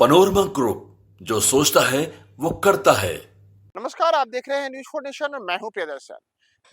Panorama group, जो सोचता है वो करता है। नमस्कार, आप देख रहे हैं न्यूज फॉर नेशन और मैं हूं प्रियदर्शन।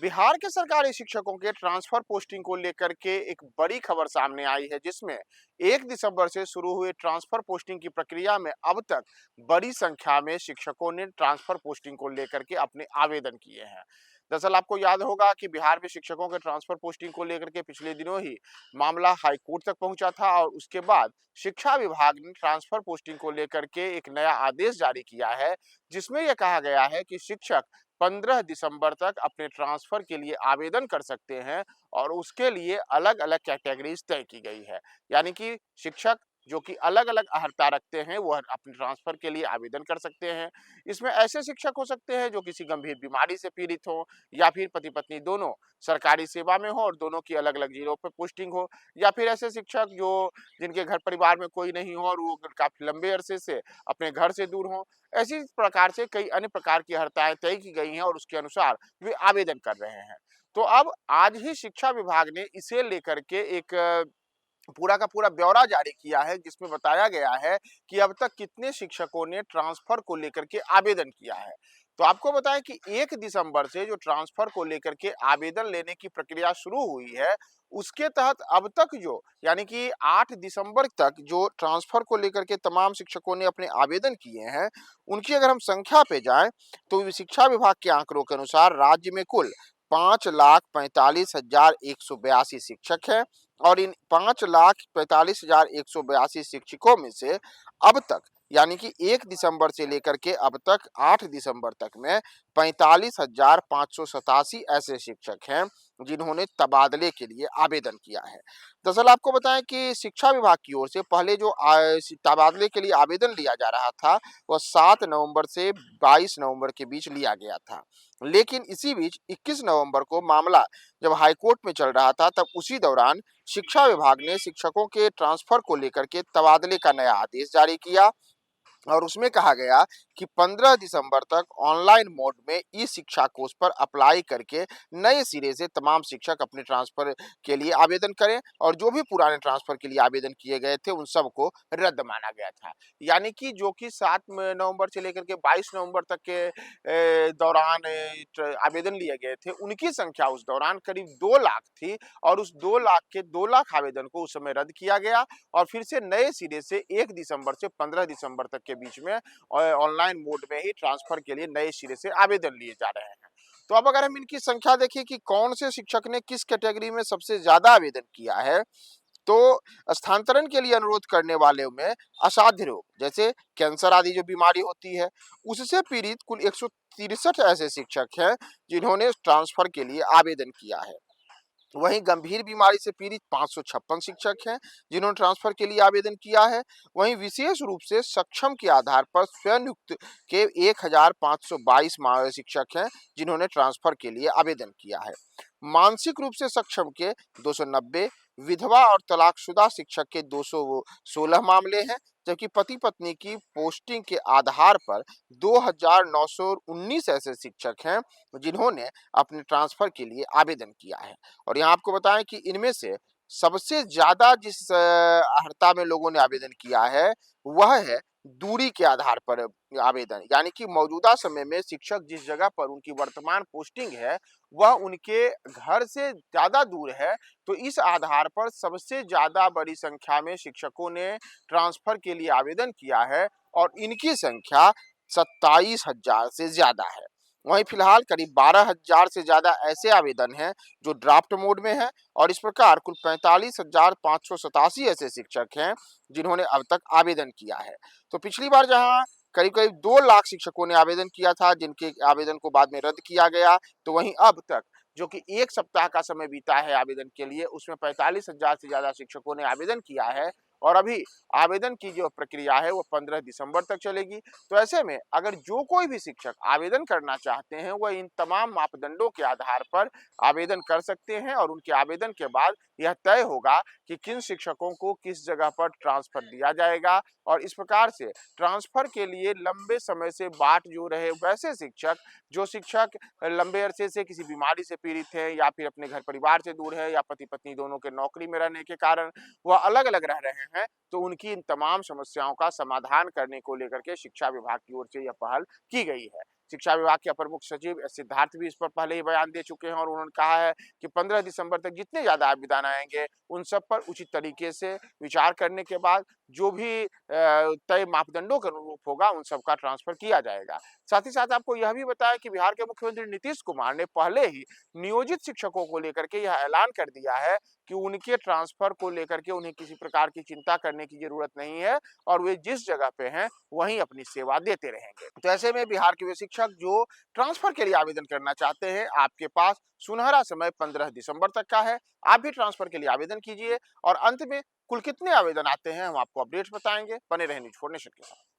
बिहार के सरकारी शिक्षकों के ट्रांसफर पोस्टिंग को लेकर के एक बड़ी खबर सामने आई है, जिसमें 1 दिसंबर से शुरू हुए ट्रांसफर पोस्टिंग की प्रक्रिया में अब तक बड़ी संख्या में शिक्षकों ने ट्रांसफर पोस्टिंग को लेकर के अपने आवेदन किए हैं। दरअसल आपको याद होगा कि बिहार में शिक्षकों के ट्रांसफर पोस्टिंग को लेकर के पिछले दिनों ही मामला हाई कोर्ट तक पहुंचा था और उसके बाद शिक्षा विभाग ने ट्रांसफर पोस्टिंग को लेकर के एक नया आदेश जारी किया है, जिसमें यह कहा गया है कि शिक्षक 15 दिसंबर तक अपने ट्रांसफर के लिए आवेदन कर सकते हैं और उसके लिए अलग-अलग कैटेगरीज तय की गई है। यानी कि शिक्षक जो कि अलग-अलग अर्हता रखते हैं, वो अपने ट्रांसफर के लिए आवेदन कर सकते हैं। इसमें ऐसे शिक्षक हो सकते हैं जो किसी गंभीर बीमारी से पीड़ित हों या फिर पति-पत्नी दोनों सरकारी सेवा में हो और दोनों की अलग-अलग जिलों पर पोस्टिंग हो, या फिर ऐसे शिक्षक जो जिनके घर परिवार में कोई नहीं हो और वो काफ़ी लंबे अरसे से अपने घर से दूर हों। ऐसी प्रकार से कई अन्य प्रकार की हड़तालें तय की गई हैं और उसके अनुसार वे आवेदन कर रहे हैं। तो अब आज ही शिक्षा विभाग ने इसे लेकर के एक पूरा का पूरा ब्यौरा जारी किया है, जिसमें बताया गया है कि अब तक कितने शिक्षकों ने ट्रांसफर को लेकर के आवेदन किया है। तो आपको बताएं कि 1 दिसंबर से जो ट्रांसफर को लेकर के आवेदन लेने की प्रक्रिया शुरू हुई है, उसके तहत अब तक जो यानी कि 8 दिसंबर तक जो ट्रांसफर को लेकर के तमाम शिक्षकों ने अपने आवेदन किए हैं, उनकी अगर हम संख्या पे जाएं तो शिक्षा विभाग के आंकड़ों के अनुसार राज्य में कुल 5,45,182 शिक्षक हैं और इन 5,45,182 शिक्षकों में से अब तक यानी कि 1 दिसंबर से लेकर के अब तक 8 दिसंबर तक में 45,587 ऐसे शिक्षक हैं जिन्होंने तबादले के लिए आवेदन किया है। दरअसल आपको बताएं कि शिक्षा विभाग की ओर से पहले जो तबादले के लिए आवेदन लिया जा रहा था, वह 7 नवंबर से 22 नवंबर के बीच लिया गया था। लेकिन इसी बीच 21 नवंबर को मामला जब हाईकोर्ट में चल रहा था, तब उसी दौरान शिक्षा विभाग ने शिक्षकों के ट्रांसफर को लेकर के तबादले का नया आदेश जारी किया और उसमें कहा गया कि 15 दिसंबर तक ऑनलाइन मोड में ई शिक्षा कोष पर अप्लाई करके नए सिरे से तमाम शिक्षक अपने ट्रांसफर के लिए आवेदन करें और जो भी पुराने ट्रांसफर के लिए आवेदन किए गए थे उन सबको रद्द माना गया था। यानी कि जो कि 7 नवंबर से लेकर के 22 नवंबर तक के दौरान आवेदन लिए गए थे, उनकी संख्या उस दौरान करीब 2 लाख थी और उस 2 लाख के 2 लाख आवेदन को उस समय रद्द किया गया और फिर से नए सिरे से 1 दिसंबर से 15 दिसंबर तक के बीच में ऑनलाइन मोड में ही ट्रांसफर के लिए नए सिरे से आवेदन लिए जा रहे हैं। तो अब अगर हम इनकी संख्या देखें कि कौन से शिक्षक ने किस कैटेगरी में सबसे ज्यादा आवेदन किया है, तो स्थानांतरण के लिए अनुरोध करने वाले में असाध्य रोग जैसे कैंसर आदि जो बीमारी होती है, उससे पीड़ित कुल 163 ऐसे शिक्षक हैं जिन्होंने ट्रांसफर के लिए आवेदन किया है। वहीं गंभीर बीमारी से पीड़ित 556 शिक्षक हैं जिन्होंने ट्रांसफर के लिए आवेदन किया है। वहीं विशेष रूप से सक्षम के आधार पर स्वयं नियुक्त के 1,522 शिक्षक हैं जिन्होंने ट्रांसफर के लिए आवेदन किया है। मानसिक रूप से सक्षम के 290, विधवा और तलाकशुदा शिक्षक के 216 मामले हैं, जबकि पति पत्नी की पोस्टिंग के आधार पर 2,919 ऐसे शिक्षक हैं जिन्होंने अपने ट्रांसफर के लिए आवेदन किया है। और यहाँ आपको बताएं कि इनमें से सबसे ज्यादा जिस अर्हता में लोगों ने आवेदन किया है, वह है दूरी के आधार पर आवेदन। यानी कि मौजूदा समय में शिक्षक जिस जगह पर उनकी वर्तमान पोस्टिंग है, वह उनके घर से ज्यादा दूर है, तो इस आधार पर सबसे ज्यादा बड़ी संख्या में शिक्षकों ने ट्रांसफर के लिए आवेदन किया है और इनकी संख्या 27,000 से ज्यादा है। वहीं फिलहाल करीब 12,000 से ज्यादा ऐसे आवेदन हैं जो ड्राफ्ट मोड में हैं और इस प्रकार कुल 45,587 ऐसे शिक्षक हैं जिन्होंने अब तक आवेदन किया है। तो पिछली बार जहां करीब-करीब 2 लाख शिक्षकों ने आवेदन किया था, जिनके आवेदन को बाद में रद्द किया गया, तो वहीं अब तक जो कि 1 सप्ताह का समय बीता है आवेदन के लिए, उसमें 45,000 से ज्यादा शिक्षकों ने आवेदन किया है और अभी आवेदन की जो प्रक्रिया है वो 15 दिसंबर तक चलेगी। तो ऐसे में अगर जो कोई भी शिक्षक आवेदन करना चाहते हैं, वह इन तमाम मापदंडों के आधार पर आवेदन कर सकते हैं और उनके आवेदन के बाद यह तय होगा कि किन शिक्षकों को किस जगह पर ट्रांसफर दिया जाएगा और इस प्रकार से ट्रांसफर के लिए लंबे समय से बाट जो रहे वैसे शिक्षक, जो शिक्षक लंबे अरसे से किसी बीमारी से पीड़ित है या फिर अपने घर परिवार से दूर है या पति पत्नी दोनों के नौकरी में रहने के कारण वह अलग अलग रह रहे हैं, तो उनकी इन तमाम समस्याओं का समाधान करने को लेकर के शिक्षा विभाग की ओर से यह पहल की गई है। शिक्षा विभाग के अपर मुख्य सचिव सिद्धार्थ भी इस पर पहले ही बयान दे चुके हैं और उन्होंने कहा है कि 15 दिसंबर तक जितने ज़्यादा आवेदन आएँगे, उन सब पर उचित तरीके से विचार करने के बाद जो भी तय मापदंडों के अनुरूप होगा, उन सबका ट्रांसफ़र किया जाएगा। साथ ही साथ आपको यह भी बताया कि बिहार के मुख्यमंत्री नीतीश कुमार ने पहले ही नियोजित शिक्षकों को लेकर के यह ऐलान कर दिया है कि उनके ट्रांसफ़र को लेकर के उन्हें किसी प्रकार की चिंता करने की ज़रूरत नहीं है और वे जिस जगह पे हैं, वहीं अपनी सेवा देते रहेंगे। तो ऐसे में बिहार के वे शिक्षक जो ट्रांसफ़र के लिए आवेदन करना चाहते हैं, आपके पास सुनहरा समय 15 दिसंबर तक का है। आप भी ट्रांसफ़र के लिए आवेदन कीजिए और अंत में कुल कितने आवेदन आते हैं, हम आपको अपडेट्स बताएँगे। बने रहें न्यूज़ 4 नेशन के साथ।